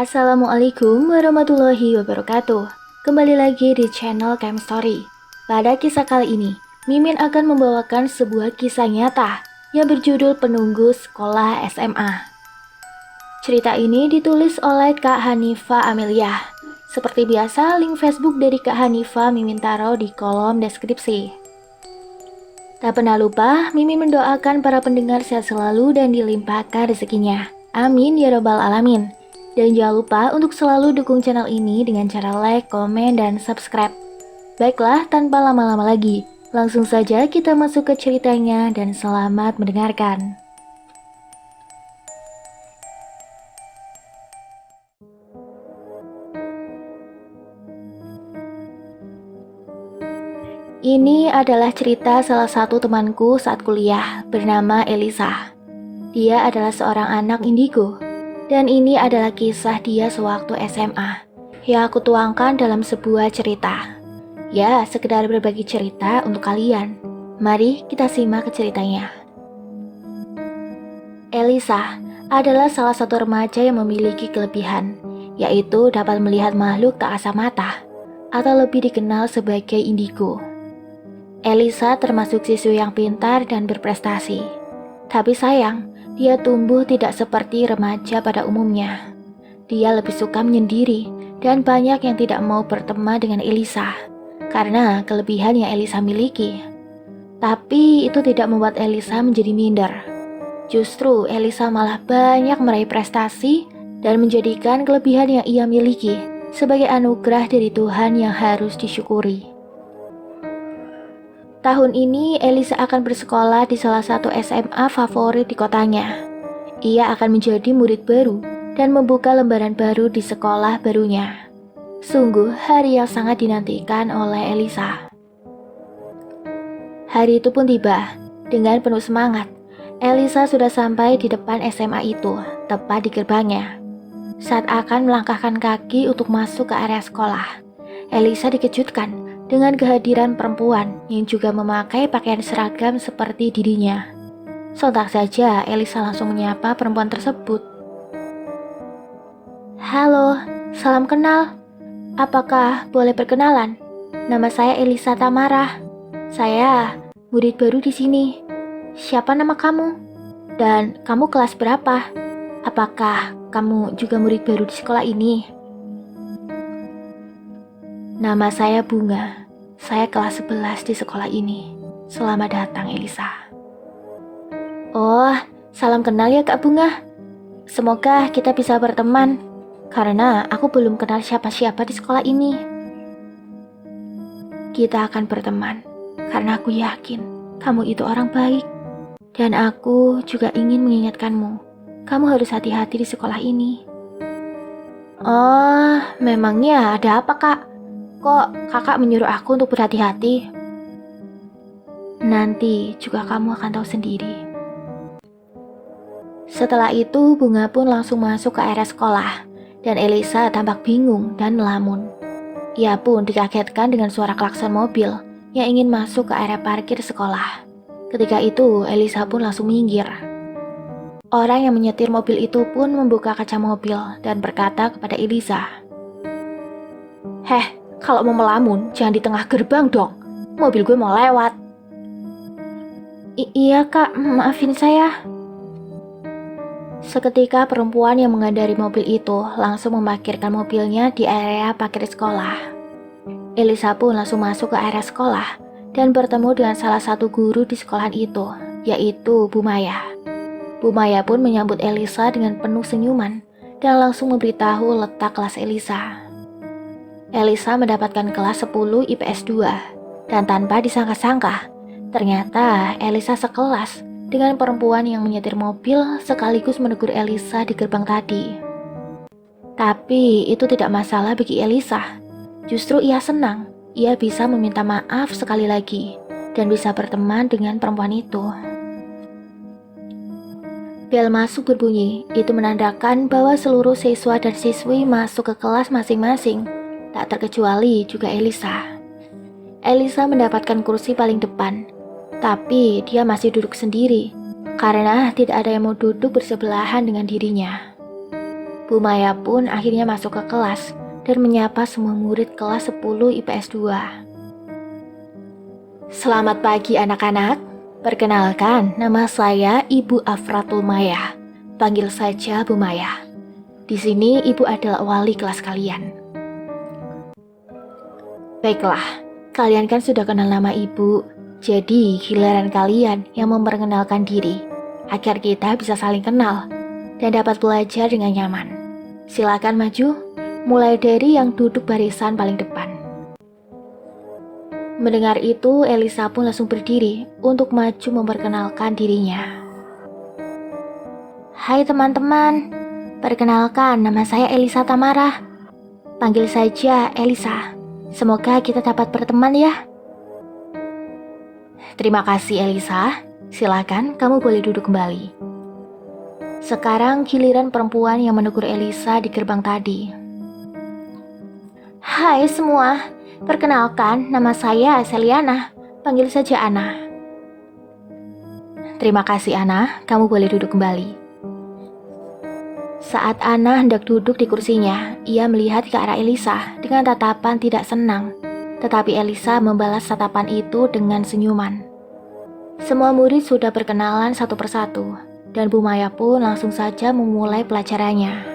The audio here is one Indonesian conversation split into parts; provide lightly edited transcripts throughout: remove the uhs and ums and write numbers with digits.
Assalamualaikum warahmatullahi wabarakatuh. Kembali lagi di channel Cam Story. Pada kisah kali ini, Mimin akan membawakan sebuah kisah nyata yang berjudul Penunggu Sekolah SMA. Cerita ini ditulis oleh Kak Hanifa Amelia. Seperti biasa, link Facebook dari Kak Hanifa Mimin taruh di kolom deskripsi. Tak pernah lupa, Mimin mendoakan para pendengar sehat selalu dan dilimpahkan rezekinya. Amin ya robbal alamin. Dan jangan lupa untuk selalu dukung channel ini dengan cara like, komen, dan subscribe. Baiklah, tanpa lama-lama lagi, langsung saja kita masuk ke ceritanya dan selamat mendengarkan. Ini adalah cerita salah satu temanku saat kuliah bernama Elisa. Dia adalah seorang anak indigo. Dan ini adalah kisah dia sewaktu SMA yang aku tuangkan dalam sebuah cerita. Ya, sekedar berbagi cerita untuk kalian. Mari kita simak ke ceritanya. Elisa adalah salah satu remaja yang memiliki kelebihan, yaitu dapat melihat makhluk tak kasat mata, atau lebih dikenal sebagai indigo. Elisa termasuk siswi yang pintar dan berprestasi. Tapi sayang, dia tumbuh tidak seperti remaja pada umumnya. Dia lebih suka menyendiri dan banyak yang tidak mau berteman dengan Elisa karena kelebihan yang Elisa miliki. Tapi itu tidak membuat Elisa menjadi minder. Justru Elisa malah banyak meraih prestasi dan menjadikan kelebihan yang ia miliki sebagai anugerah dari Tuhan yang harus disyukuri. Tahun ini Elisa akan bersekolah di salah satu SMA favorit di kotanya. Ia akan menjadi murid baru dan membuka lembaran baru di sekolah barunya. Sungguh hari yang sangat dinantikan oleh Elisa. Hari itu pun tiba. Dengan penuh semangat, Elisa sudah sampai di depan SMA itu, tepat di gerbangnya. Saat akan melangkahkan kaki untuk masuk ke area sekolah, Elisa dikejutkan dengan kehadiran perempuan yang juga memakai pakaian seragam seperti dirinya. Sontak saja Elisa langsung menyapa perempuan tersebut. Halo, salam kenal. Apakah boleh perkenalan? Nama saya Elisa Tamara. Saya murid baru di sini. Siapa nama kamu? Dan kamu kelas berapa? Apakah kamu juga murid baru di sekolah ini? Nama saya Bunga. Saya kelas 11 di sekolah ini. Selamat datang, Elisa. Oh, salam kenal ya Kak Bunga. Semoga kita bisa berteman, karena aku belum kenal siapa-siapa di sekolah ini. Kita akan berteman, karena aku yakin kamu itu orang baik. Dan aku juga ingin mengingatkanmu, kamu harus hati-hati di sekolah ini. Oh, memangnya ada apa Kak? Kok kakak menyuruh aku untuk berhati-hati? Nanti juga kamu akan tahu sendiri. Setelah itu Bunga pun langsung masuk ke area sekolah dan Elisa tampak bingung dan melamun. Ia pun dikagetkan dengan suara klakson mobil yang ingin masuk ke area parkir sekolah. Ketika itu Elisa pun langsung minggir. Orang yang menyetir mobil itu pun membuka kaca mobil dan berkata kepada Elisa, "Heh, kalau mau melamun, jangan di tengah gerbang dong. Mobil gue mau lewat." Iya kak, maafin saya. Seketika perempuan yang mengendari mobil itu langsung memarkirkan mobilnya di area parkir sekolah. Elisa pun langsung masuk ke area sekolah dan bertemu dengan salah satu guru di sekolahan itu, yaitu Bu Maya. Bu Maya pun menyambut Elisa dengan penuh senyuman dan langsung memberitahu letak kelas Elisa. Elisa mendapatkan kelas 10 IPS 2 dan tanpa disangka-sangka, ternyata Elisa sekelas dengan perempuan yang menyetir mobil sekaligus menegur Elisa di gerbang tadi. Tapi itu tidak masalah bagi Elisa. Justru ia senang, ia bisa meminta maaf sekali lagi dan bisa berteman dengan perempuan itu. Bel masuk berbunyi, itu menandakan bahwa seluruh siswa dan siswi masuk ke kelas masing-masing. Tak terkecuali juga Elisa. Elisa mendapatkan kursi paling depan, tapi dia masih duduk sendiri karena tidak ada yang mau duduk bersebelahan dengan dirinya. Bu Maya pun akhirnya masuk ke kelas dan menyapa semua murid kelas 10 IPS 2. Selamat pagi anak-anak. Perkenalkan, nama saya Ibu Afratul Maya. Panggil saja Bu Maya. Di sini Ibu adalah wali kelas kalian. Baiklah, kalian kan sudah kenal nama Ibu. Jadi giliran kalian yang memperkenalkan diri agar kita bisa saling kenal dan dapat belajar dengan nyaman. Silakan maju, mulai dari yang duduk barisan paling depan. Mendengar itu, Elisa pun langsung berdiri untuk maju memperkenalkan dirinya. Hai teman-teman, perkenalkan nama saya Elisa Tamara. Panggil saja Elisa. Semoga kita dapat berteman ya. Terima kasih Elisa. Silakan kamu boleh duduk kembali. Sekarang giliran perempuan yang menegur Elisa di gerbang tadi. Hai semua, perkenalkan nama saya Seliana. Panggil saja Ana. Terima kasih Ana, kamu boleh duduk kembali. Saat Ana hendak duduk di kursinya, ia melihat ke arah Elisa dengan tatapan tidak senang. Tetapi Elisa membalas tatapan itu dengan senyuman. Semua murid sudah berkenalan satu persatu, dan Bu Maya pun langsung saja memulai pelajarannya.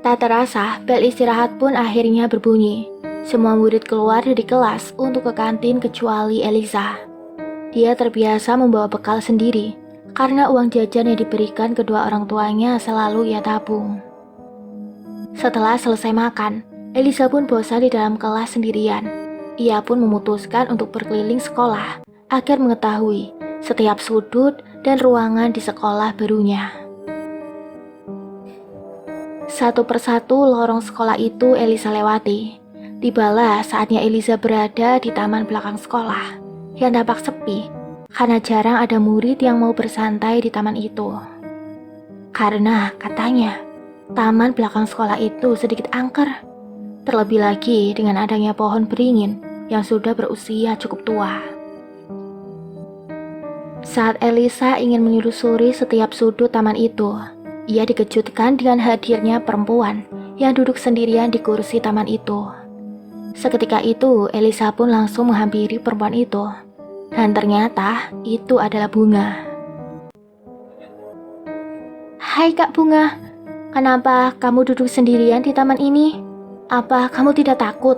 Tak terasa, bel istirahat pun akhirnya berbunyi. Semua murid keluar dari kelas untuk ke kantin kecuali Elisa. Dia terbiasa membawa bekal sendiri, karena uang jajan yang diberikan kedua orang tuanya selalu ia tabung. Setelah selesai makan, Elisa pun bosan di dalam kelas sendirian. Ia pun memutuskan untuk berkeliling sekolah agar mengetahui setiap sudut dan ruangan di sekolah barunya. Satu persatu lorong sekolah itu Elisa lewati. Tibalah saatnya Elisa berada di taman belakang sekolah yang tampak sepi karena jarang ada murid yang mau bersantai di taman itu. Karena katanya taman belakang sekolah itu sedikit angker. Terlebih lagi dengan adanya pohon beringin yang sudah berusia cukup tua. Saat Elisa ingin menyusuri setiap sudut taman itu, ia dikejutkan dengan hadirnya perempuan yang duduk sendirian di kursi taman itu. Seketika itu, Elisa pun langsung menghampiri perempuan itu. Dan ternyata itu adalah Bunga. Hai Kak Bunga, kenapa kamu duduk sendirian di taman ini? Apa kamu tidak takut?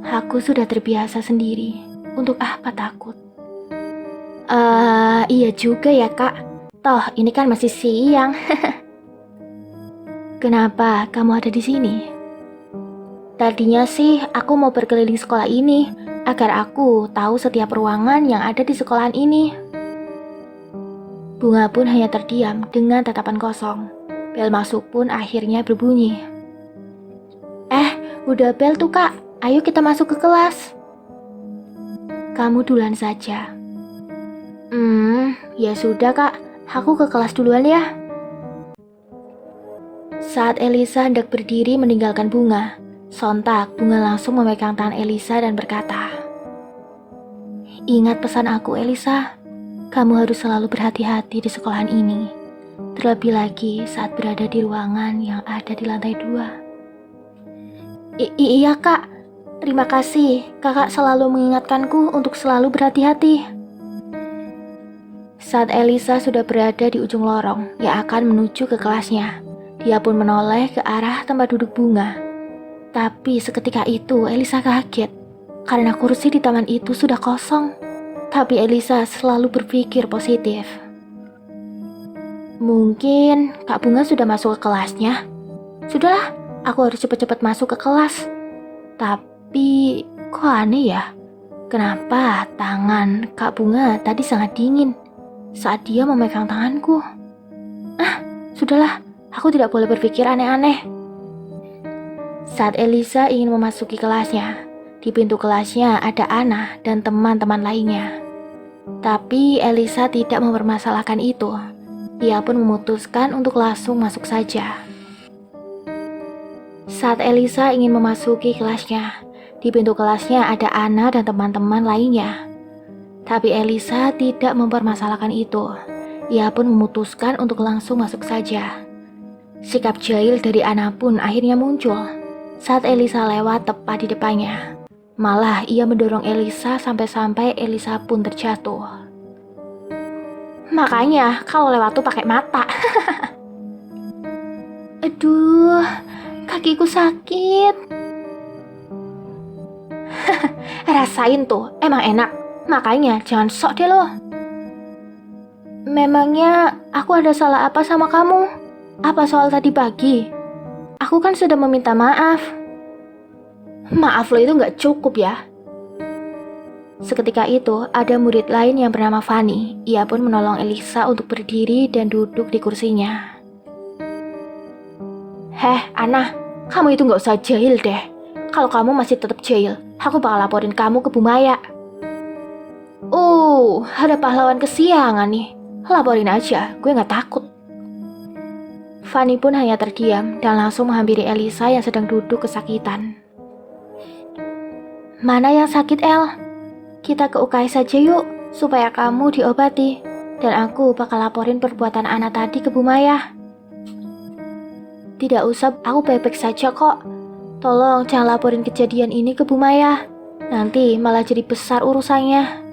Aku sudah terbiasa sendiri. Untuk apa takut? Iya juga ya kak. Toh ini kan masih siang. Kenapa kamu ada di sini? Tadinya sih aku mau berkeliling sekolah ini agar aku tahu setiap ruangan yang ada di sekolahan ini. Bunga pun hanya terdiam dengan tatapan kosong. Bel masuk pun akhirnya berbunyi. Udah bel tuh kak. Ayo kita masuk ke kelas. Kamu duluan saja. Ya sudah kak. Aku ke kelas duluan ya. Saat Elisa hendak berdiri meninggalkan Bunga, sontak Bunga langsung memegang tangan Elisa dan berkata, Ingat pesan aku Elisa, kamu harus selalu berhati-hati di sekolahan ini. Terlebih lagi saat berada di ruangan yang ada di lantai 2. Iya kak, terima kasih kakak selalu mengingatkanku untuk selalu berhati-hati. Saat Elisa sudah berada di ujung lorong yang akan menuju ke kelasnya, dia pun menoleh ke arah tempat duduk Bunga. Tapi seketika itu Elisa kaget karena kursi di taman itu sudah kosong. Tapi Elisa selalu berpikir positif. Mungkin Kak Bunga sudah masuk ke kelasnya. Sudahlah, aku harus cepat-cepat masuk ke kelas. Tapi kok aneh ya? Kenapa tangan Kak Bunga tadi sangat dingin saat dia memegang tanganku? Sudahlah, aku tidak boleh berpikir aneh-aneh. Saat Elisa ingin memasuki kelasnya, di pintu kelasnya ada Ana dan teman-teman lainnya. Tapi Elisa tidak mempermasalahkan itu. Ia pun memutuskan untuk langsung masuk saja. Saat Elisa ingin memasuki kelasnya, di pintu kelasnya ada Ana dan teman-teman lainnya. Tapi Elisa tidak mempermasalahkan itu. ia pun memutuskan untuk langsung masuk saja. Sikap jahil dari Anna pun akhirnya muncul saat Elisa lewat tepat di depannya. Malah ia mendorong Elisa sampai-sampai Elisa pun terjatuh. Makanya kalau lewat tuh pakai mata. Aduh, kakiku sakit. Rasain tuh, emang enak. Makanya jangan sok deh lo. Memangnya aku ada salah apa sama kamu? Apa soal tadi pagi? Aku kan sudah meminta maaf. Maaf lo itu gak cukup ya. Seketika itu ada murid lain yang bernama Fanny. Ia pun menolong Elisa untuk berdiri dan duduk di kursinya. Heh Anna, kamu itu gak usah jahil deh. Kalau kamu masih tetap jahil, aku bakal laporin kamu ke Bu Maya. Ada pahlawan kesiangan nih. Laporin aja, gue gak takut. Fanny pun hanya terdiam dan langsung menghampiri Elisa yang sedang duduk kesakitan. Mana yang sakit, El? Kita ke UKS saja yuk, supaya kamu diobati. Dan aku bakal laporin perbuatan Anna tadi ke Bu Maya. Tidak usah, aku baik-baik saja kok. Tolong jangan laporin kejadian ini ke Bu Maya. Nanti malah jadi besar urusannya.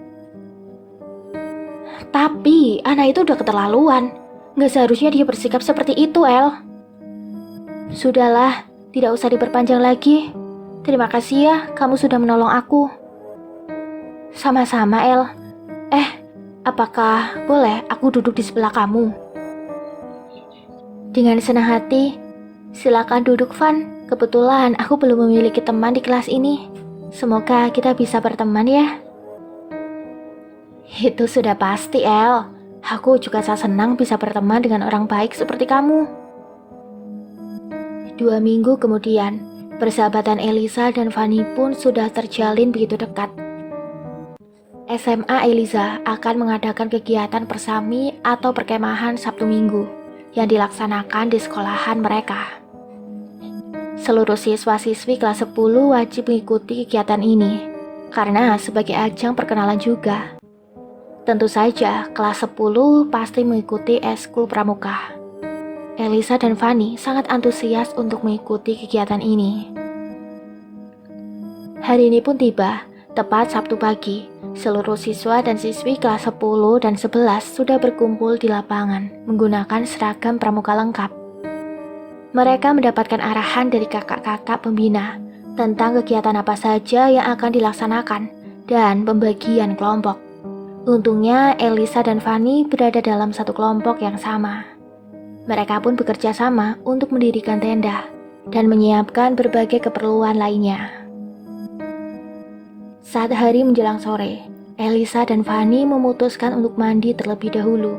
Tapi Anna itu udah keterlaluan. Gak seharusnya dia bersikap seperti itu, El. Sudahlah, tidak usah diperpanjang lagi. Terima kasih ya, kamu sudah menolong aku. Sama-sama, El. Apakah boleh aku duduk di sebelah kamu? Dengan senang hati. Silakan duduk, Van. Kebetulan aku belum memiliki teman di kelas ini. Semoga kita bisa berteman ya. Itu sudah pasti, El. Aku juga sangat senang bisa berteman dengan orang baik seperti kamu. 2 minggu kemudian, persahabatan Elisa dan Fanny pun sudah terjalin begitu dekat. SMA Elisa akan mengadakan kegiatan persami atau perkemahan Sabtu Minggu yang dilaksanakan di sekolahan mereka. Seluruh siswa-siswi kelas 10 wajib mengikuti kegiatan ini karena sebagai ajang perkenalan juga. Tentu saja kelas 10 pasti mengikuti eskul pramuka. Elisa dan Fanny sangat antusias untuk mengikuti kegiatan ini. Hari ini pun tiba, tepat Sabtu pagi. Seluruh siswa dan siswi kelas 10 dan 11 sudah berkumpul di lapangan menggunakan seragam pramuka lengkap. Mereka mendapatkan arahan dari kakak-kakak pembina tentang kegiatan apa saja yang akan dilaksanakan dan pembagian kelompok. Untungnya Elisa dan Fanny berada dalam satu kelompok yang sama. Mereka pun bekerja sama untuk mendirikan tenda dan menyiapkan berbagai keperluan lainnya. Saat hari menjelang sore, Elisa dan Fanny memutuskan untuk mandi terlebih dahulu.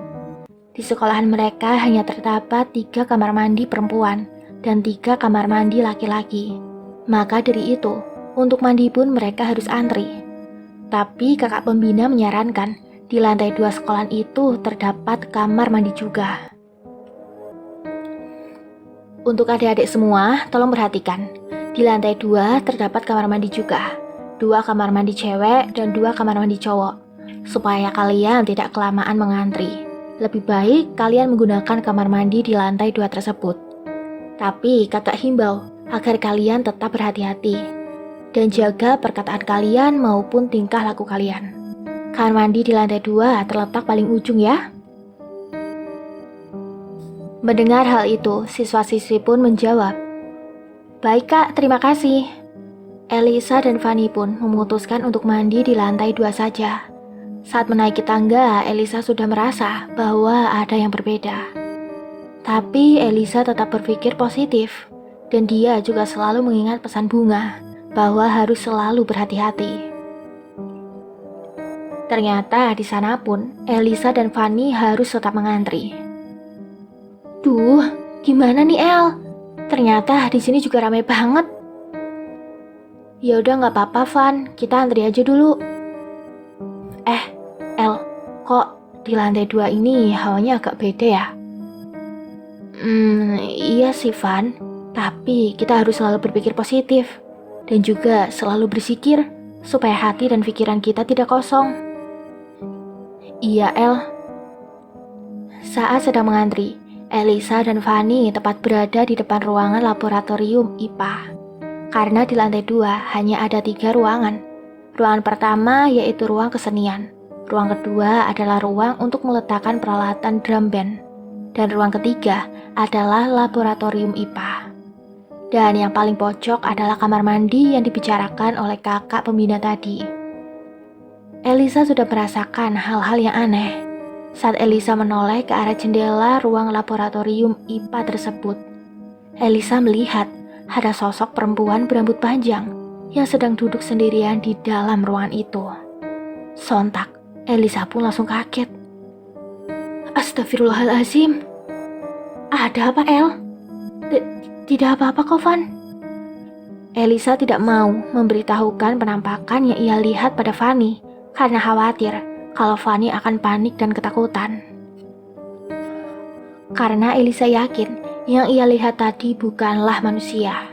Di sekolahan mereka hanya terdapat 3 kamar mandi perempuan dan 3 kamar mandi laki-laki. Maka dari itu, untuk mandi pun mereka harus antri. Tapi kakak pembina menyarankan di lantai 2 sekolahan itu terdapat kamar mandi juga. Untuk adik-adik semua, tolong perhatikan. Di lantai 2 terdapat kamar mandi juga. 2 kamar mandi cewek dan 2 kamar mandi cowok. Supaya kalian tidak kelamaan mengantri. Lebih baik kalian menggunakan kamar mandi di lantai 2 tersebut. Tapi kakak himbau agar kalian tetap berhati-hati. Dan jaga perkataan kalian maupun tingkah laku kalian. Kamar mandi di lantai 2 terletak paling ujung ya. Mendengar hal itu, siswa-siswi pun menjawab, "Baik kak, terima kasih." Elisa dan Fanny pun memutuskan untuk mandi di lantai 2 saja. Saat menaiki tangga, Elisa sudah merasa bahwa ada yang berbeda. Tapi Elisa tetap berpikir positif, dan dia juga selalu mengingat pesan Bunga bahwa harus selalu berhati-hati. Ternyata di sana pun, Elisa dan Fanny harus tetap mengantri. Duh, gimana nih El? Ternyata di sini juga ramai banget. Ya udah nggak apa-apa Van, kita antri aja dulu. El, kok di lantai 2 ini hawanya agak beda ya? Iya sih Van, tapi kita harus selalu berpikir positif dan juga selalu berzikir supaya hati dan pikiran kita tidak kosong. Iya El. Saat sedang mengantri, Elisa dan Fanny tepat berada di depan ruangan laboratorium IPA. Karena di lantai 2 hanya ada 3 ruangan. Ruangan pertama yaitu ruang kesenian. Ruang kedua adalah ruang untuk meletakkan peralatan drum band. Dan ruang ketiga adalah laboratorium IPA. Dan yang paling pojok adalah kamar mandi yang dibicarakan oleh kakak pembina tadi. Elisa sudah merasakan hal-hal yang aneh saat Elisa menoleh ke arah jendela ruang laboratorium IPA tersebut. Elisa melihat ada sosok perempuan berambut panjang yang sedang duduk sendirian di dalam ruangan itu. Sontak, Elisa pun langsung kaget. Astagfirullahalazim. Ada apa, El? Tidak apa-apa kok, Van. Elisa tidak mau memberitahukan penampakan yang ia lihat pada Fanny karena khawatir kalau Fanny akan panik dan ketakutan. Karena Elisa yakin yang ia lihat tadi bukanlah manusia.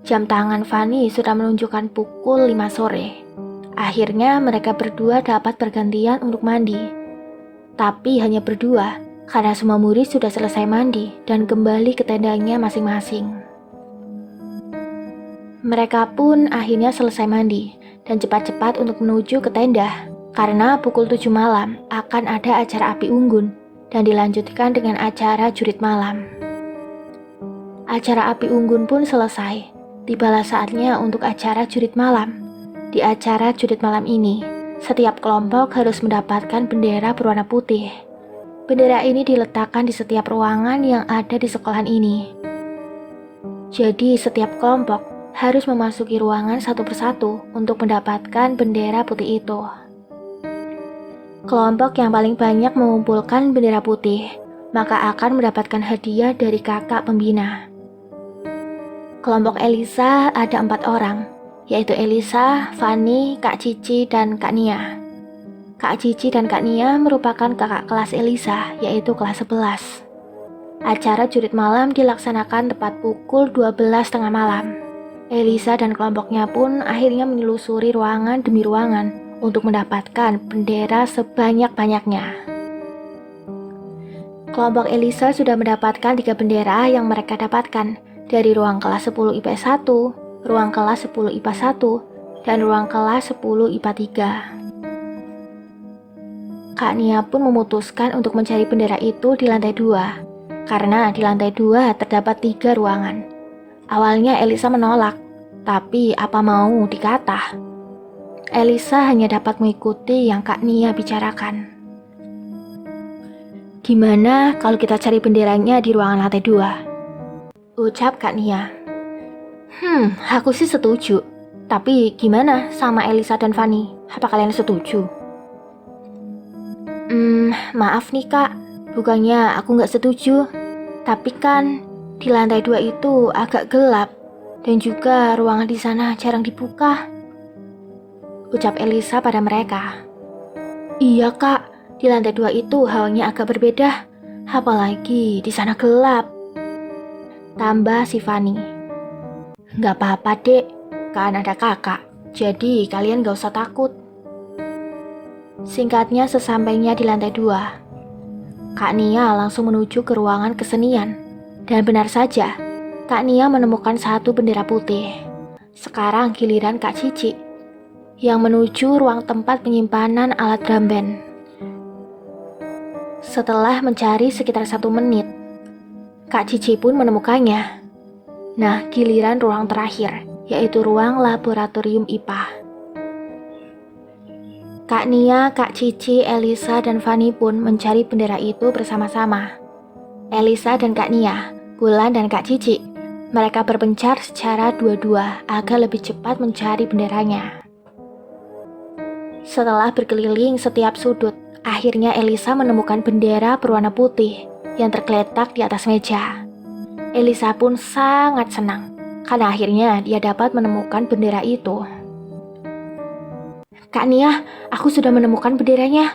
Jam tangan Fanny sudah menunjukkan pukul 5 sore. Akhirnya mereka berdua dapat bergantian untuk mandi. Tapi hanya berdua, karena semua murid sudah selesai mandi dan kembali ke tendanya masing-masing. Mereka pun akhirnya selesai mandi dan cepat-cepat untuk menuju ke tenda. Karena pukul 7 malam akan ada acara api unggun dan dilanjutkan dengan acara jurit malam. Acara api unggun pun selesai. Tibalah saatnya untuk acara jurit malam. Di acara jurit malam ini, setiap kelompok harus mendapatkan bendera berwarna putih. Bendera ini diletakkan di setiap ruangan yang ada di sekolahan ini. Jadi setiap kelompok harus memasuki ruangan satu persatu untuk mendapatkan bendera putih itu. Kelompok yang paling banyak mengumpulkan bendera putih, maka akan mendapatkan hadiah dari kakak pembina. Kelompok Elisa ada 4 orang, yaitu Elisa, Fanny, Kak Cici, dan Kak Nia. Kak Cici dan Kak Nia merupakan kakak kelas Elisa, yaitu kelas 11. Acara jurit malam dilaksanakan tepat pukul 12.30 malam. Elisa dan kelompoknya pun akhirnya menelusuri ruangan demi ruangan untuk mendapatkan bendera sebanyak-banyaknya. Kelompok Elisa sudah mendapatkan 3 bendera yang mereka dapatkan dari ruang kelas 10 IPS 1, ruang kelas 10 IPA 1, dan ruang kelas 10 IPA 3. Kak Nia pun memutuskan untuk mencari bendera itu di lantai 2, karena di lantai 2 terdapat 3 ruangan. Awalnya Elisa menolak, tapi apa mau dikata. Elisa hanya dapat mengikuti yang Kak Nia bicarakan. Gimana kalau kita cari benderanya di ruangan lantai 2? Ucap Kak Nia. Aku sih setuju. Tapi gimana sama Elisa dan Fanny? Apa kalian setuju? Maaf nih Kak, bukannya aku nggak setuju. Tapi kan di lantai 2 itu agak gelap dan juga ruangan di sana jarang dibuka. Ucap Elisa pada mereka. Iya Kak, di lantai 2 itu hawanya agak berbeda. Apalagi di sana gelap. Tambah si Fanny. Gak apa-apa dek, kan ada kakak. Jadi kalian gak usah takut. Singkatnya sesampainya di lantai 2, Kak Nia langsung menuju ke ruangan kesenian. Dan benar saja, Kak Nia menemukan 1 bendera putih. Sekarang giliran Kak Cici yang menuju ruang tempat penyimpanan alat drum band. Setelah mencari sekitar 1 menit, Kak Cici pun menemukannya. Nah, giliran ruang terakhir, yaitu ruang laboratorium IPA. Kak Nia, Kak Cici, Elisa, dan Fanny pun mencari bendera itu bersama-sama. Elisa dan Kak Nia, Bulan dan Kak Cici, mereka berpencar secara dua-dua agar lebih cepat mencari benderanya. Setelah berkeliling setiap sudut, akhirnya Elisa menemukan bendera berwarna putih yang tergeletak di atas meja. Elisa pun sangat senang karena akhirnya dia dapat menemukan bendera itu. Kak Nia, aku sudah menemukan benderanya.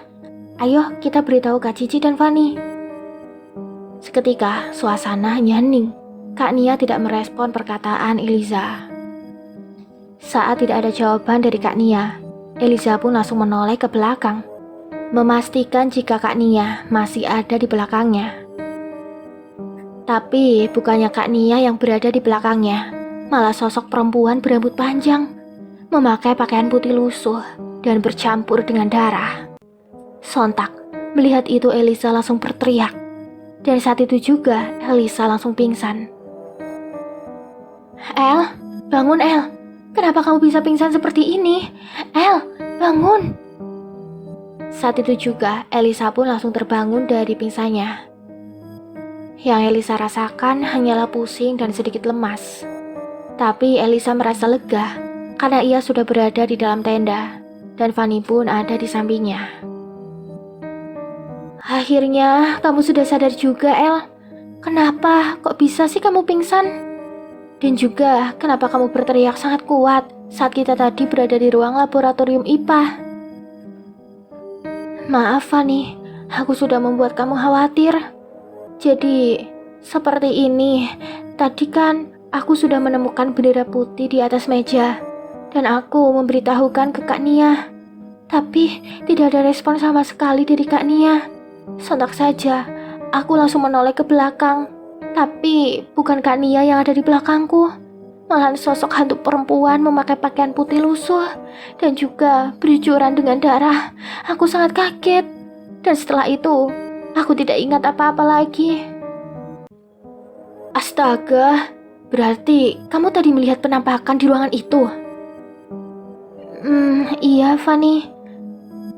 Ayo kita beritahu Kak Cici dan Fanny. Seketika suasana hanya hening. Kak Nia tidak merespon perkataan Elisa. Saat tidak ada jawaban dari Kak Nia, Elisa pun langsung menoleh ke belakang. memastikan jika Kak Nia masih ada di belakangnya. Tapi bukannya Kak Nia yang berada di belakangnya, malah sosok perempuan berambut panjang, memakai pakaian putih lusuh dan bercampur dengan darah. Sontak, melihat itu Elisa langsung berteriak. Dan saat itu juga Elisa langsung pingsan. El, bangun El. Kenapa kamu bisa pingsan seperti ini? El, bangun. Saat itu juga Elisa pun langsung terbangun dari pingsannya. Yang Elisa rasakan hanyalah pusing dan sedikit lemas. Tapi Elisa merasa lega karena ia sudah berada di dalam tenda dan Fanny pun ada di sampingnya. Akhirnya kamu sudah sadar juga, El. Kenapa kok bisa sih kamu pingsan? Dan juga kenapa kamu berteriak sangat kuat saat kita tadi berada di ruang laboratorium IPA? Maaf Fanny, aku sudah membuat kamu khawatir. Jadi, seperti ini, tadi kan aku sudah menemukan bendera putih di atas meja. Dan aku memberitahukan ke Kak Nia. Tapi, tidak ada respon sama sekali dari Kak Nia. Sontak saja, aku langsung menoleh ke belakang. Tapi bukan Kak Nia yang ada di belakangku, malahan sosok hantu perempuan memakai pakaian putih lusuh dan juga bercucuran dengan darah. Aku sangat kaget. Dan setelah itu, aku tidak ingat apa-apa lagi. Astaga, berarti kamu tadi melihat penampakan di ruangan itu? Iya Fanny.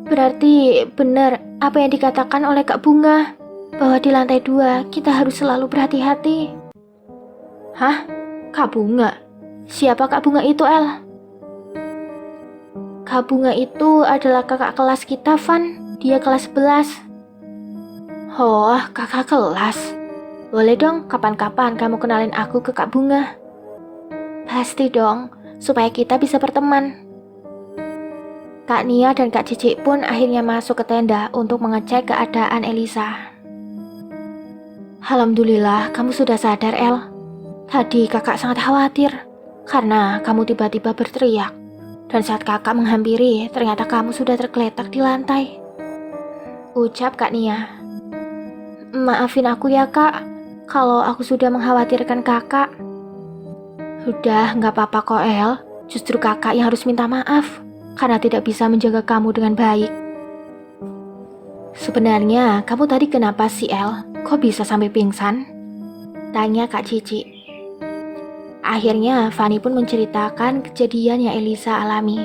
Berarti benar apa yang dikatakan oleh Kak Bunga, bahwa di lantai 2 kita harus selalu berhati-hati. Hah? Kak Bunga? Siapa Kak Bunga itu, El? Kak Bunga itu adalah kakak kelas kita, Van. Dia kelas 11. Oh, kakak kelas. Boleh dong kapan-kapan kamu kenalin aku ke Kak Bunga. Pasti dong, supaya kita bisa berteman. Kak Nia dan Kak Cici pun akhirnya masuk ke tenda untuk mengecek keadaan Elisa. Alhamdulillah kamu sudah sadar, El. Tadi kakak sangat khawatir karena kamu tiba-tiba berteriak. Dan saat kakak menghampiri, ternyata kamu sudah tergeletak di lantai. Ucap Kak Nia. Maafin aku ya kak, kalau aku sudah mengkhawatirkan kakak. Udah, gak apa-apa kok El. Justru kakak yang harus minta maaf karena tidak bisa menjaga kamu dengan baik. Sebenarnya kamu tadi kenapa sih El? Kok bisa sampai pingsan? Tanya Kak Cici. Akhirnya Fanny pun menceritakan kejadian yang Elisa alami.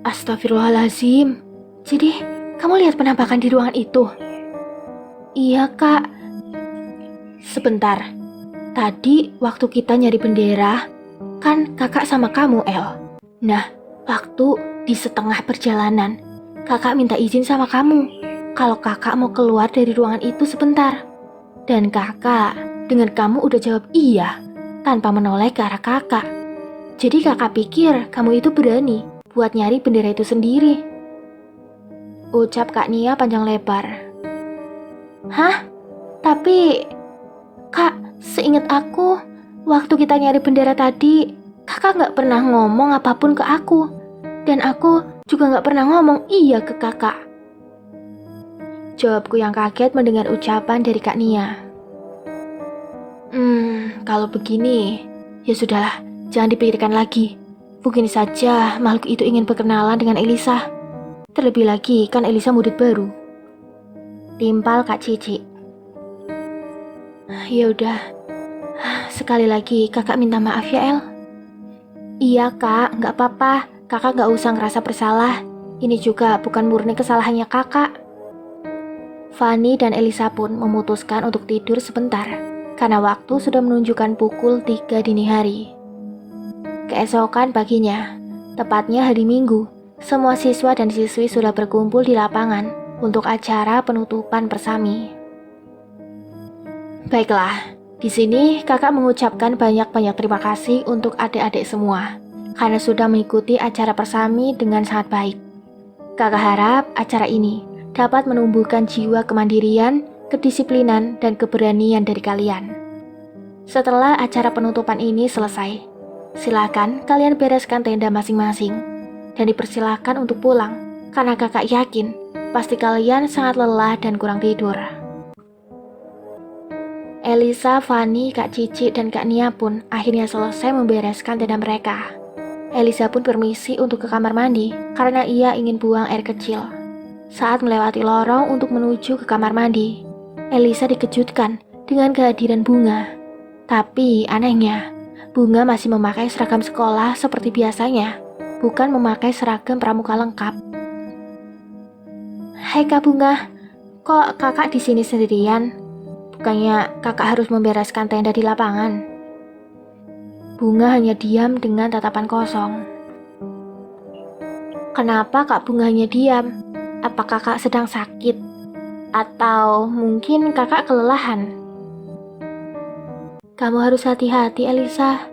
Astagfirullahaladzim. Jadi kamu lihat penampakan di ruangan itu? Iya kak. Sebentar. Tadi waktu kita nyari bendera, kan kakak sama kamu El. Nah, waktu di setengah perjalanan, kakak minta izin sama kamu kalau kakak mau keluar dari ruangan itu sebentar. Dan kakak dengan kamu udah jawab iya tanpa menoleh ke arah kakak. Jadi kakak pikir kamu itu berani buat nyari bendera itu sendiri. Ucap Kak Nia panjang lebar. Hah? Tapi kak, seingat aku, waktu kita nyari bendera tadi, kakak gak pernah ngomong apapun ke aku. Dan aku juga gak pernah ngomong iya ke kakak. Jawabku yang kaget mendengar ucapan dari Kak Nia. Kalau begini, ya sudahlah, jangan dipikirkan lagi. Mungkin saja makhluk itu ingin berkenalan dengan Elisa. Terlebih lagi kan Elisa murid baru. Timpal Kak Cici. Ya udah, sekali lagi kakak minta maaf ya El. Iya kak, gak apa-apa. Kakak gak usah ngerasa bersalah. Ini juga bukan murni kesalahannya kakak. Fanny dan Elisa pun memutuskan untuk tidur sebentar karena waktu sudah menunjukkan pukul 3 dini hari. Keesokan paginya, tepatnya hari Minggu, semua siswa dan siswi sudah berkumpul di lapangan untuk acara penutupan persami. Baiklah, di sini kakak mengucapkan banyak-banyak terima kasih untuk adik-adik semua karena sudah mengikuti acara persami dengan sangat baik. Kakak harap acara ini dapat menumbuhkan jiwa kemandirian, kedisiplinan, dan keberanian dari kalian. Setelah acara penutupan ini selesai, silakan kalian bereskan tenda masing-masing dan dipersilakan untuk pulang karena kakak yakin Pasti kalian sangat lelah dan kurang tidur. Elisa, Fanny, Kak Cici, dan Kak Nia pun akhirnya selesai membereskan tenda mereka. Elisa pun permisi untuk ke kamar mandi karena ia ingin buang air kecil. Saat melewati lorong untuk menuju ke kamar mandi, Elisa dikejutkan dengan kehadiran Bunga. Tapi anehnya, Bunga masih memakai seragam sekolah seperti biasanya, bukan memakai seragam pramuka lengkap. Hai Kak Bunga, kok kakak di sini sendirian? Bukannya kakak harus membereskan tenda di lapangan? Bunga hanya diam dengan tatapan kosong. Kenapa Kak Bunga hanya diam? Apa kakak sedang sakit? Atau mungkin kakak kelelahan? Kamu harus hati-hati Elisa.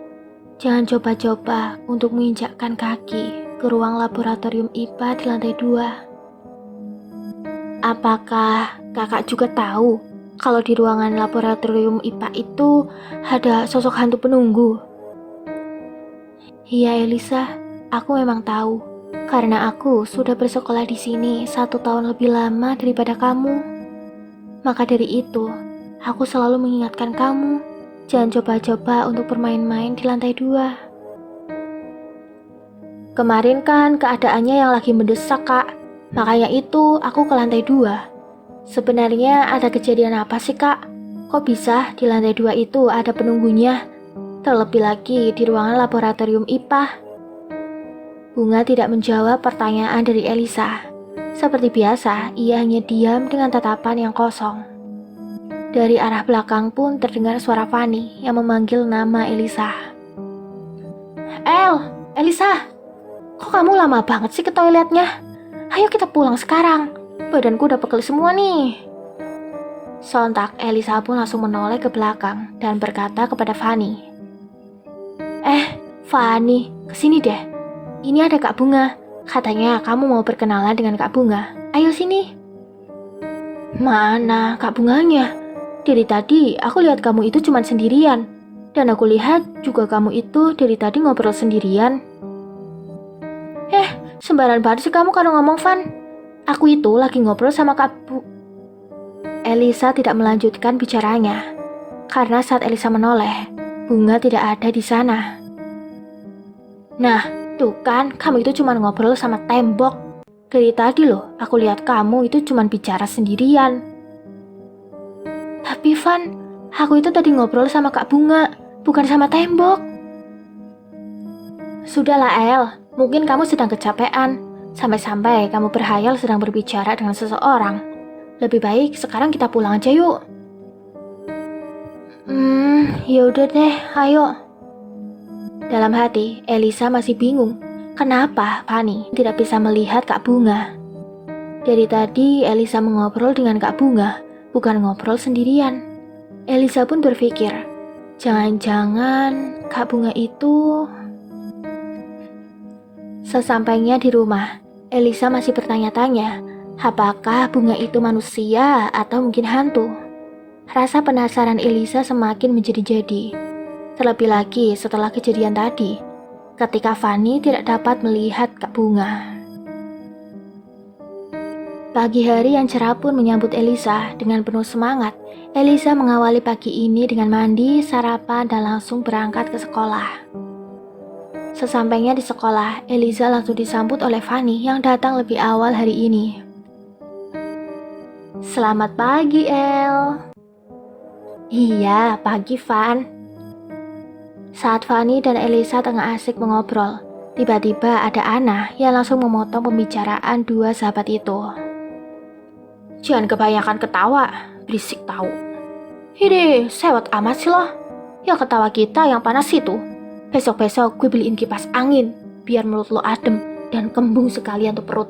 Jangan coba-coba untuk menginjakkan kaki ke ruang laboratorium IPA di lantai 2. Apakah kakak juga tahu kalau di ruangan laboratorium IPA itu ada sosok hantu penunggu? Iya Elisa, aku memang tahu. Karena aku sudah bersekolah di sini 1 tahun lebih lama daripada kamu. Maka dari itu, aku selalu mengingatkan kamu, jangan coba-coba untuk bermain-main di lantai 2. Kemarin kan keadaannya yang lagi mendesak Kak, makanya itu aku ke lantai 2. Sebenarnya ada kejadian apa sih Kak? Kok bisa di lantai 2 itu ada penunggunya? Terlebih lagi di ruangan laboratorium IPA. Bunga tidak menjawab pertanyaan dari Elisa. Seperti biasa, ia hanya diam dengan tatapan yang kosong. Dari arah belakang pun terdengar suara Fanny yang memanggil nama Elisa. Elisa, kok kamu lama banget sih ke toiletnya? Ayo kita pulang sekarang. Badanku udah pegel semua nih. Sontak Elisa pun langsung menoleh ke belakang dan berkata kepada Fanny. Fanny, kesini deh. Ini ada Kak Bunga. Katanya kamu mau berkenalan dengan Kak Bunga. Ayo sini. Mana Kak Bunganya? Dari tadi aku lihat kamu itu cuma sendirian. Dan aku lihat juga kamu itu dari tadi ngobrol sendirian. Sembarangan banget sih kamu kalau ngomong, Van. Aku itu lagi ngobrol sama Kak Bu. Elisa tidak melanjutkan bicaranya. Karena saat Elisa menoleh, Bunga tidak ada di sana. Nah, tuh kan, kamu itu cuma ngobrol sama tembok. Dari tadi loh, aku lihat kamu itu cuma bicara sendirian. Tapi Van, aku itu tadi ngobrol sama Kak Bunga, bukan sama tembok. Sudahlah El, mungkin kamu sedang kecapean. Sampai-sampai kamu berhayal sedang berbicara dengan seseorang. Lebih baik sekarang kita pulang aja yuk. Yaudah deh, ayo. Dalam hati, Elisa masih bingung. Kenapa Fanny tidak bisa melihat Kak Bunga? Dari tadi Elisa mengobrol dengan Kak Bunga, bukan ngobrol sendirian. Elisa pun berpikir, jangan-jangan Kak Bunga itu... Sesampainya di rumah, Elisa masih bertanya-tanya, apakah Bunga itu manusia atau mungkin hantu? Rasa penasaran Elisa semakin menjadi-jadi. Terlebih lagi setelah kejadian tadi, ketika Fanny tidak dapat melihat Kak Bunga. Pagi hari yang cerah pun menyambut Elisa dengan penuh semangat. Elisa mengawali pagi ini dengan mandi, sarapan, dan langsung berangkat ke sekolah. Sesampainya di sekolah, Elisa langsung disambut oleh Fanny yang datang lebih awal hari ini. Selamat pagi, El. Iya, pagi, Van. Saat Fanny dan Elisa tengah asik mengobrol, tiba-tiba ada Anna yang langsung memotong pembicaraan dua sahabat itu. Jangan kebanyakan ketawa, berisik tahu. Hidih, sewot amat sih lo. Ya ketawa kita yang panas itu. Besok-besok gue beliin kipas angin, biar mulut lo adem dan kembung sekalian tuh perut.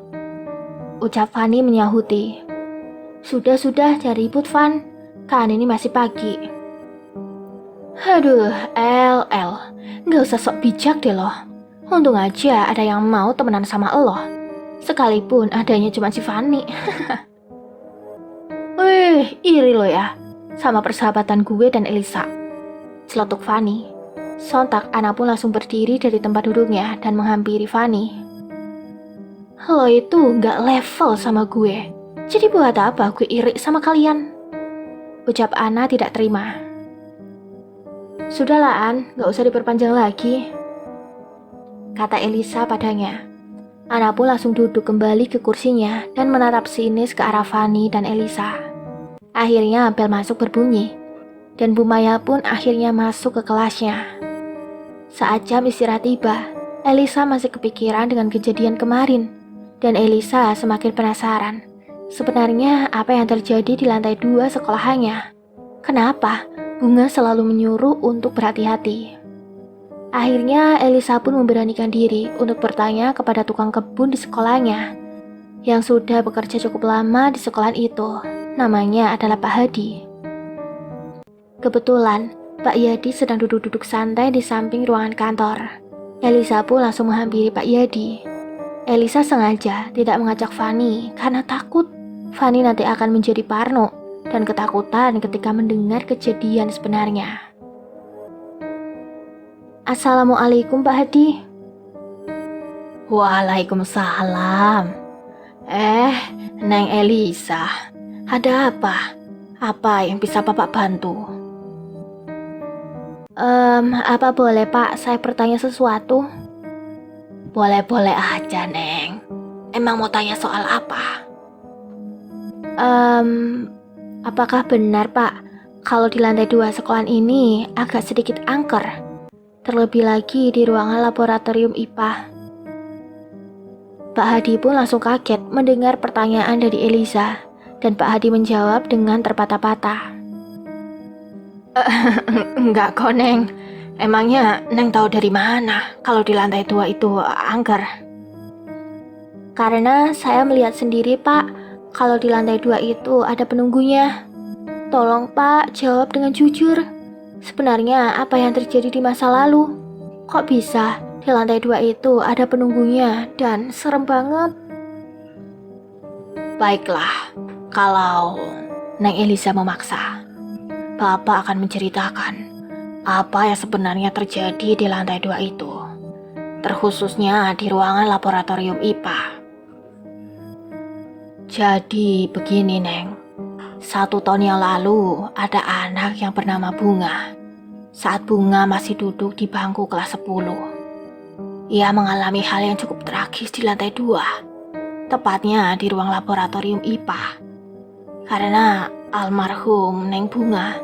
Ucap Fanny menyahuti. Sudah, jangan ribut Van, kan ini masih pagi. Aduh, El, gak usah sok bijak deh lo. Untung aja ada yang mau temenan sama lo. Sekalipun adanya cuma si Fanny. Wih, iri lo ya, sama persahabatan gue dan Elisa. Celotuk Fanny. Sontak Anna pun langsung berdiri dari tempat duduknya dan menghampiri Fanny. Lo itu gak level sama gue. Jadi buat apa gue iri sama kalian? Ucap Ana tidak terima. Sudahlah An, gak usah diperpanjang lagi, kata Elisa padanya. Ana pun langsung duduk kembali ke kursinya dan menatap sinis ke arah Fanny dan Elisa. Akhirnya bel masuk berbunyi, dan Bu Maya pun akhirnya masuk ke kelasnya. Saat jam istirahat tiba, Elisa masih kepikiran dengan kejadian kemarin, dan Elisa semakin penasaran. Sebenarnya apa yang terjadi di lantai 2 sekolahannya? Kenapa Bunga selalu menyuruh untuk berhati-hati? Akhirnya Elisa pun memberanikan diri untuk bertanya kepada tukang kebun di sekolahnya, yang sudah bekerja cukup lama di sekolah itu. Namanya adalah Pak Hadi. Kebetulan Pak Yadi sedang duduk-duduk santai di samping ruangan kantor. Elisa pun langsung menghampiri Pak Yadi. Elisa sengaja tidak mengajak Fanny karena takut Fanny nanti akan menjadi parno dan ketakutan ketika mendengar kejadian sebenarnya. Assalamualaikum Pak Hadi. Waalaikumsalam. Neng Elisa, ada apa? Apa yang bisa Bapak bantu? Apa boleh Pak saya bertanya sesuatu? Boleh-boleh aja, Neng. Emang mau tanya soal apa? Apakah benar Pak, kalau di lantai 2 sekolahan ini agak sedikit angker? Terlebih lagi di ruangan laboratorium IPA. Pak Hadi pun langsung kaget mendengar pertanyaan dari Elisa, dan Pak Hadi menjawab dengan terpatah-patah. Enggak kok, Neng. Emangnya Neng tahu dari mana kalau di lantai 2 itu angker? Karena saya melihat sendiri Pak, kalau di lantai 2 itu ada penunggunya. Tolong Pak, jawab dengan jujur. Sebenarnya apa yang terjadi di masa lalu? Kok bisa di lantai 2 itu ada penunggunya dan serem banget? Baiklah, kalau Neng Elisa memaksa, Bapak akan menceritakan apa yang sebenarnya terjadi di lantai 2 itu, terkhususnya di ruangan laboratorium IPA. Jadi begini, Neng. 1 tahun yang lalu ada anak yang bernama Bunga. Saat Bunga masih duduk di bangku kelas 10, ia mengalami hal yang cukup tragis di lantai 2, tepatnya di ruang laboratorium IPA. Karena almarhum Neng Bunga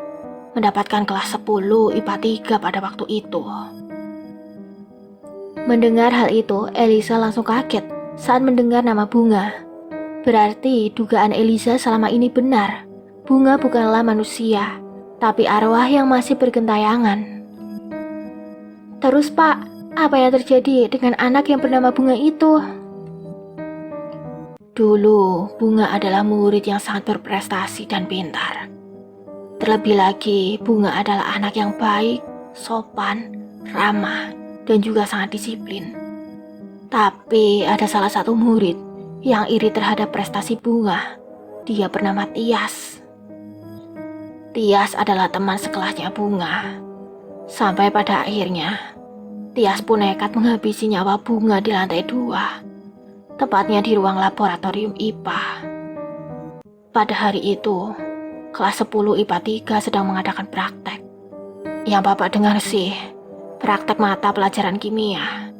mendapatkan kelas 10 IPA 3 pada waktu itu. Mendengar hal itu, Elisa langsung kaget saat mendengar nama Bunga. Berarti dugaan Elisa selama ini benar. Bunga bukanlah manusia, tapi arwah yang masih bergentayangan. Terus Pak, apa yang terjadi dengan anak yang bernama Bunga itu? Dulu, Bunga adalah murid yang sangat berprestasi dan pintar. Terlebih lagi, Bunga adalah anak yang baik, sopan, ramah, dan juga sangat disiplin. Tapi ada salah satu murid yang iri terhadap prestasi Bunga. Dia bernama Tias. Tias adalah teman sekelasnya Bunga. Sampai pada akhirnya, Tias pun nekat menghabisi nyawa Bunga di lantai 2, tepatnya di ruang laboratorium IPA. Pada hari itu, kelas 10 IPA 3 sedang mengadakan praktek. Yang Bapak dengar sih, praktek mata pelajaran kimia.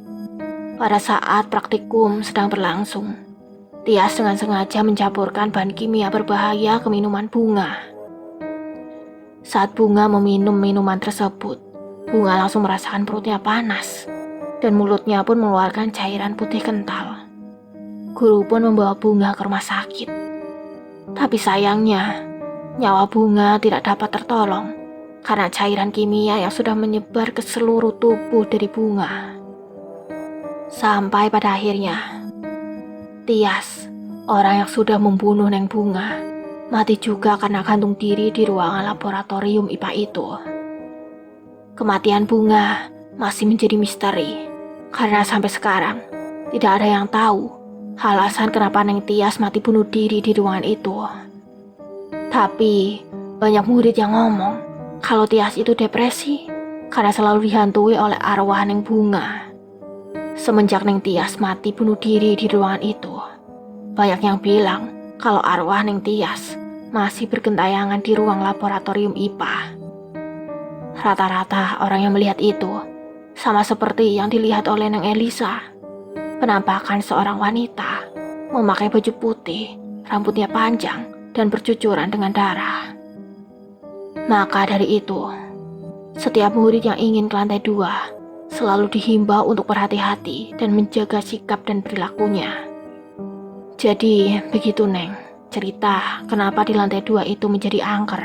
Pada saat praktikum sedang berlangsung, Tias dengan sengaja mencampurkan bahan kimia berbahaya ke minuman Bunga. Saat Bunga meminum minuman tersebut, Bunga langsung merasakan perutnya panas, dan mulutnya pun mengeluarkan cairan putih kental. Guru pun membawa Bunga ke rumah sakit. Tapi sayangnya, nyawa Bunga tidak dapat tertolong karena cairan kimia yang sudah menyebar ke seluruh tubuh dari Bunga. Sampai pada akhirnya, Tias, orang yang sudah membunuh Neng Bunga, mati juga karena gantung diri di ruangan laboratorium IPA itu. Kematian Bunga masih menjadi misteri, karena sampai sekarang tidak ada yang tahu alasan kenapa Neng Tias mati bunuh diri di ruangan itu. Tapi banyak murid yang ngomong kalau Tias itu depresi karena selalu dihantui oleh arwah Neng Bunga. Semenjak Neng Tias mati bunuh diri di ruangan itu, banyak yang bilang kalau arwah Neng Tias masih bergentayangan di ruang laboratorium IPA. Rata-rata orang yang melihat itu sama seperti yang dilihat oleh Neng Elisa. Penampakan seorang wanita memakai baju putih, rambutnya panjang, dan bercucuran dengan darah. Maka dari itu, setiap murid yang ingin ke lantai 2 selalu dihimbau untuk berhati-hati dan menjaga sikap dan perilakunya. Jadi, begitu Neng, cerita kenapa di lantai 2 itu menjadi angker.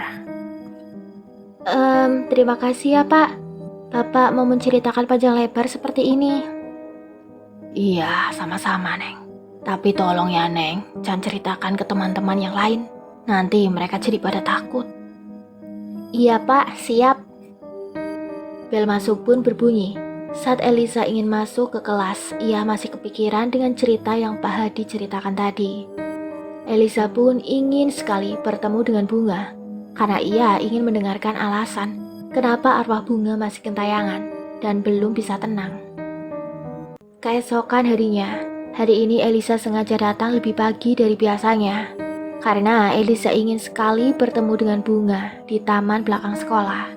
Terima kasih ya Pak. Bapak mau menceritakan panjang lebar seperti ini. Iya, sama-sama Neng. Tapi tolong ya Neng, jangan ceritakan ke teman-teman yang lain. Nanti mereka jadi pada takut. Iya Pak, siap. Bel masuk pun berbunyi. Saat Elisa ingin masuk ke kelas, ia masih kepikiran dengan cerita yang Pak Hadi ceritakan tadi. Elisa pun ingin sekali bertemu dengan Bunga, karena ia ingin mendengarkan alasan kenapa arwah Bunga masih gentayangan dan belum bisa tenang. Keesokan harinya, hari ini Elisa sengaja datang lebih pagi dari biasanya, karena Elisa ingin sekali bertemu dengan Bunga di taman belakang sekolah.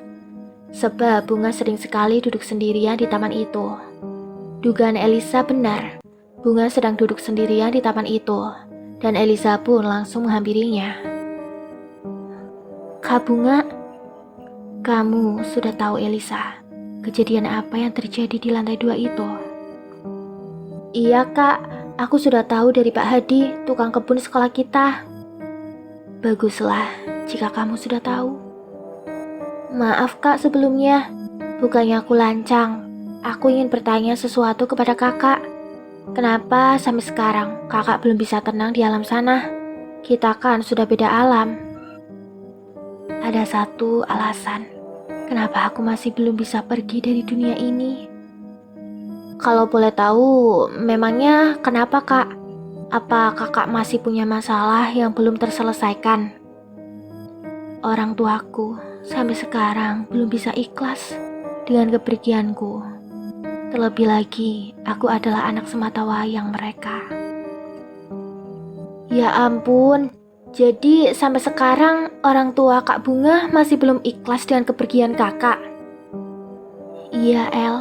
Sebab Bunga sering sekali duduk sendirian di taman itu. Dugaan Elisa benar, Bunga sedang duduk sendirian di taman itu, dan Elisa pun langsung menghampirinya. Kak Bunga, kamu sudah tahu Elisa, kejadian apa yang terjadi di lantai 2 itu? Iya kak, aku sudah tahu dari Pak Hadi, tukang kebun sekolah kita. Baguslah, jika kamu sudah tahu. Maaf kak sebelumnya, bukannya aku lancang. Aku ingin bertanya sesuatu kepada kakak. Kenapa sampai sekarang kakak belum bisa tenang di alam sana? Kita kan sudah beda alam. Ada satu alasan, kenapa aku masih belum bisa pergi dari dunia ini. Kalau boleh tahu, memangnya kenapa kak? Apa kakak masih punya masalah yang belum terselesaikan? Orang tuaku sampai sekarang belum bisa ikhlas dengan kepergianku. Terlebih lagi, aku adalah anak sematawayang mereka. Ya ampun, jadi sampai sekarang orang tua Kak Bunga masih belum ikhlas dengan kepergian kakak? Iya El,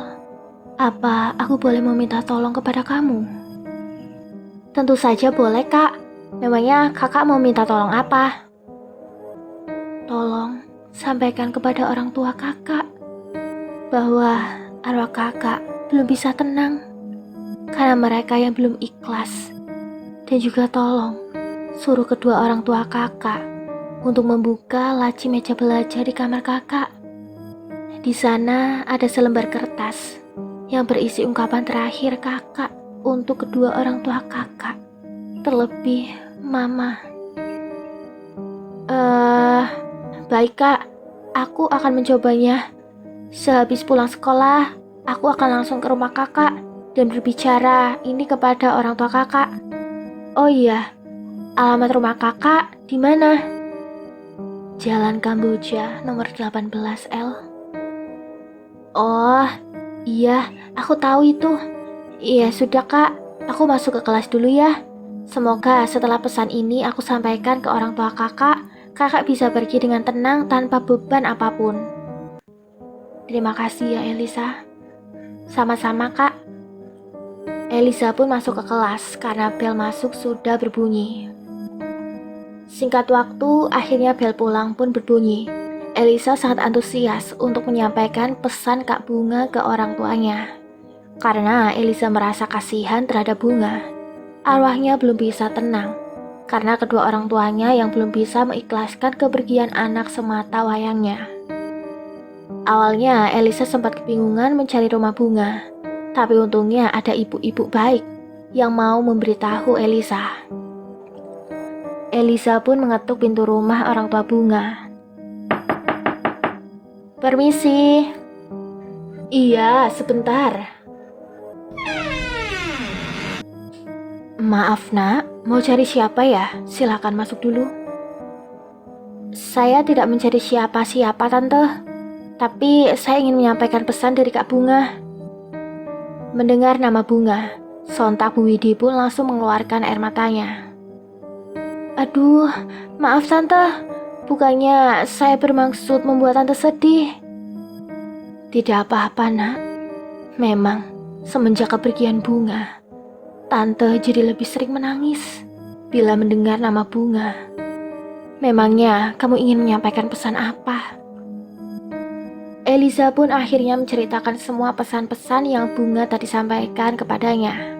apa aku boleh meminta tolong kepada kamu? Tentu saja boleh kak, memangnya kakak mau minta tolong apa? Tolong sampaikan kepada orang tua kakak bahwa arwah kakak belum bisa tenang karena mereka yang belum ikhlas. Dan juga tolong suruh kedua orang tua kakak untuk membuka laci meja belajar di kamar kakak. Di sana ada selembar kertas yang berisi ungkapan terakhir kakak untuk kedua orang tua kakak, terlebih mama. Baik kak, aku akan mencobanya. Sehabis pulang sekolah, aku akan langsung ke rumah kakak dan berbicara ini kepada orang tua kakak. Oh iya, alamat rumah kakak di mana? Jalan Kamboja nomor 18 L. Oh, iya, aku tahu itu. Iya sudah kak, aku masuk ke kelas dulu ya. Semoga setelah pesan ini aku sampaikan ke orang tua kakak, kakak bisa pergi dengan tenang tanpa beban apapun. Terima kasih ya Elisa. Sama-sama kak. Elisa pun masuk ke kelas karena bel masuk sudah berbunyi. Singkat waktu, akhirnya bel pulang pun berbunyi. Elisa sangat antusias untuk menyampaikan pesan Kak Bunga ke orang tuanya. Karena Elisa merasa kasihan terhadap Bunga. Arwahnya belum bisa tenang, karena kedua orang tuanya yang belum bisa mengikhlaskan kepergian anak semata wayangnya. Awalnya Elisa sempat kebingungan mencari rumah Bunga, tapi untungnya ada ibu-ibu baik yang mau memberitahu Elisa. Elisa pun mengetuk pintu rumah orang tua Bunga. Permisi. Iya, sebentar. Maaf nak, mau cari siapa ya? Silakan masuk dulu. Saya tidak mencari siapa-siapa tante, tapi saya ingin menyampaikan pesan dari Kak Bunga. Mendengar nama Bunga, sontak Bu Widi pun langsung mengeluarkan air matanya. Aduh, maaf tante. Bukannya saya bermaksud membuat tante sedih. Tidak apa-apa, Nak. Memang, semenjak kepergian Bunga, Tante jadi lebih sering menangis bila mendengar nama Bunga. Memangnya kamu ingin menyampaikan pesan apa? Elisa pun akhirnya menceritakan semua pesan-pesan yang Bunga tadi sampaikan kepadanya.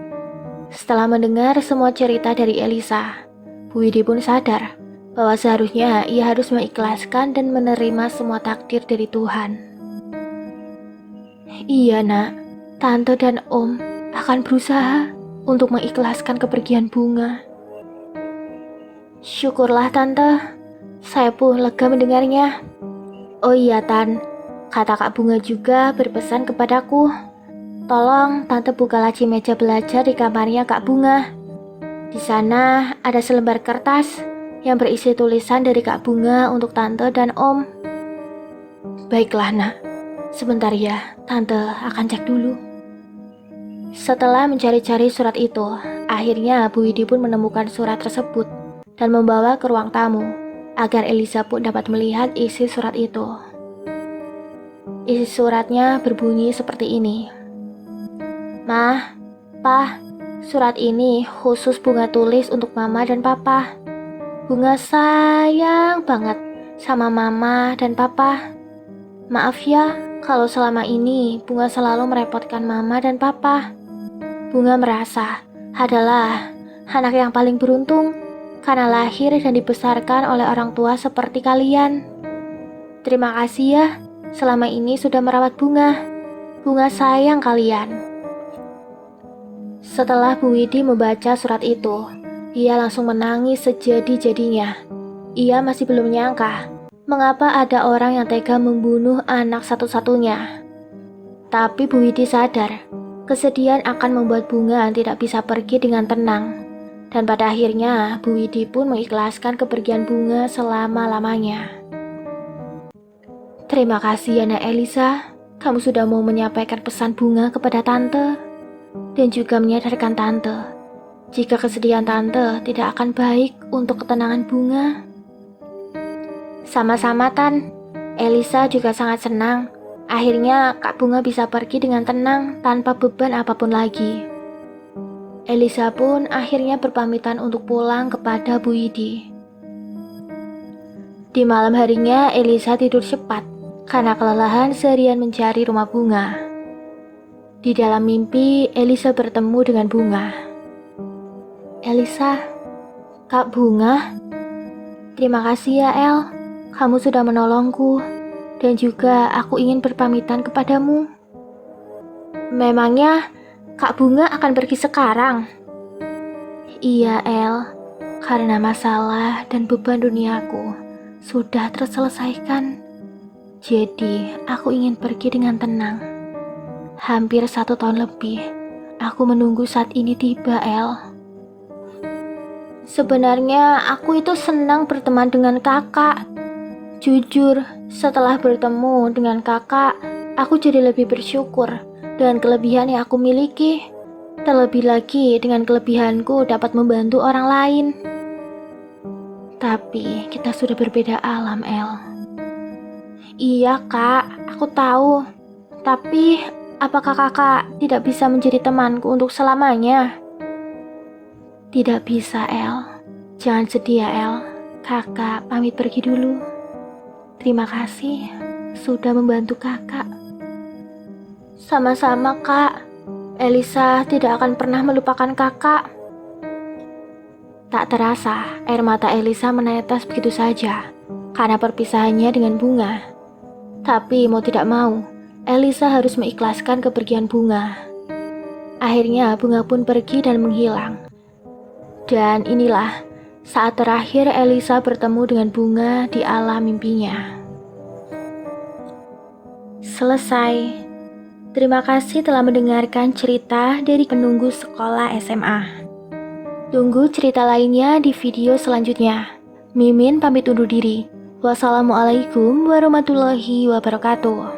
Setelah mendengar semua cerita dari Elisa, Bu Widi pun sadar bahwa seharusnya ia harus mengikhlaskan dan menerima semua takdir dari Tuhan. Iya, Nak. Tante dan Om akan berusaha untuk mengikhlaskan kepergian Bunga. Syukurlah tante, saya pun lega mendengarnya. Oh iya Tan, kata Kak Bunga juga berpesan kepadaku. Tolong tante buka laci meja belajar di kamarnya Kak Bunga. Di sana ada selembar kertas yang berisi tulisan dari Kak Bunga untuk tante dan Om. Baiklah, Nak. Sebentar ya, Tante akan cek dulu. Setelah mencari-cari surat itu, akhirnya Bu Widi pun menemukan surat tersebut dan membawa ke ruang tamu agar Elisa pun dapat melihat isi surat itu. Isi suratnya berbunyi seperti ini. Mah, Pah, surat ini khusus Bunga tulis untuk Mama dan Papa. Bunga sayang banget sama Mama dan Papa. Maaf ya, kalau selama ini Bunga selalu merepotkan Mama dan Papa. Bunga merasa adalah anak yang paling beruntung karena lahir dan dibesarkan oleh orang tua seperti kalian. Terima kasih ya, selama ini sudah merawat Bunga. Bunga sayang kalian. Setelah Bu Widi membaca surat itu, ia langsung menangis sejadi-jadinya. Ia masih belum menyangka mengapa ada orang yang tega membunuh anak satu-satunya. Tapi Bu Widi sadar, kesedihan akan membuat Bunga tidak bisa pergi dengan tenang. Dan pada akhirnya, Bu Widi pun mengikhlaskan kepergian Bunga selama-lamanya. Terima kasih ya, Nak Elisa. Kamu sudah mau menyampaikan pesan Bunga kepada Tante. Dan juga menyadarkan Tante, jika kesedihan Tante tidak akan baik untuk ketenangan Bunga. Sama-sama Tan, Elisa juga sangat senang. Akhirnya Kak Bunga bisa pergi dengan tenang tanpa beban apapun lagi. Elisa pun akhirnya berpamitan untuk pulang kepada Bu Widi. Di malam harinya Elisa tidur cepat karena kelelahan seharian mencari rumah Bunga. Di dalam mimpi Elisa bertemu dengan Bunga. Elisa, Kak Bunga, terima kasih ya El, kamu sudah menolongku. Dan juga aku ingin berpamitan kepadamu. Memangnya Kak Bunga akan pergi sekarang? Iya El, karena masalah dan beban duniaku sudah terselesaikan. Jadi aku ingin pergi dengan tenang. Hampir 1 tahun lebih aku menunggu saat ini tiba El. Sebenarnya aku itu senang berteman dengan kakak. Jujur, setelah bertemu dengan kakak, aku jadi lebih bersyukur dengan kelebihan yang aku miliki. Terlebih lagi dengan kelebihanku dapat membantu orang lain. Tapi kita sudah berbeda alam, El. Iya kak, aku tahu. Tapi apakah kakak tidak bisa menjadi temanku untuk selamanya? Tidak bisa, El. Jangan sedih ya, El. Kakak pamit pergi dulu. Terima kasih sudah membantu kakak. Sama-sama kak. Elisa tidak akan pernah melupakan kakak. Tak terasa air mata Elisa menetes begitu saja karena perpisahannya dengan Bunga. Tapi mau tidak mau, Elisa harus mengikhlaskan kepergian Bunga. Akhirnya Bunga pun pergi dan menghilang. Dan inilah saat terakhir Elisa bertemu dengan Bunga di alam mimpinya. Selesai. Terima kasih telah mendengarkan cerita dari penunggu sekolah SMA. Tunggu cerita lainnya di video selanjutnya. Mimin pamit undur diri. Wassalamualaikum warahmatullahi wabarakatuh.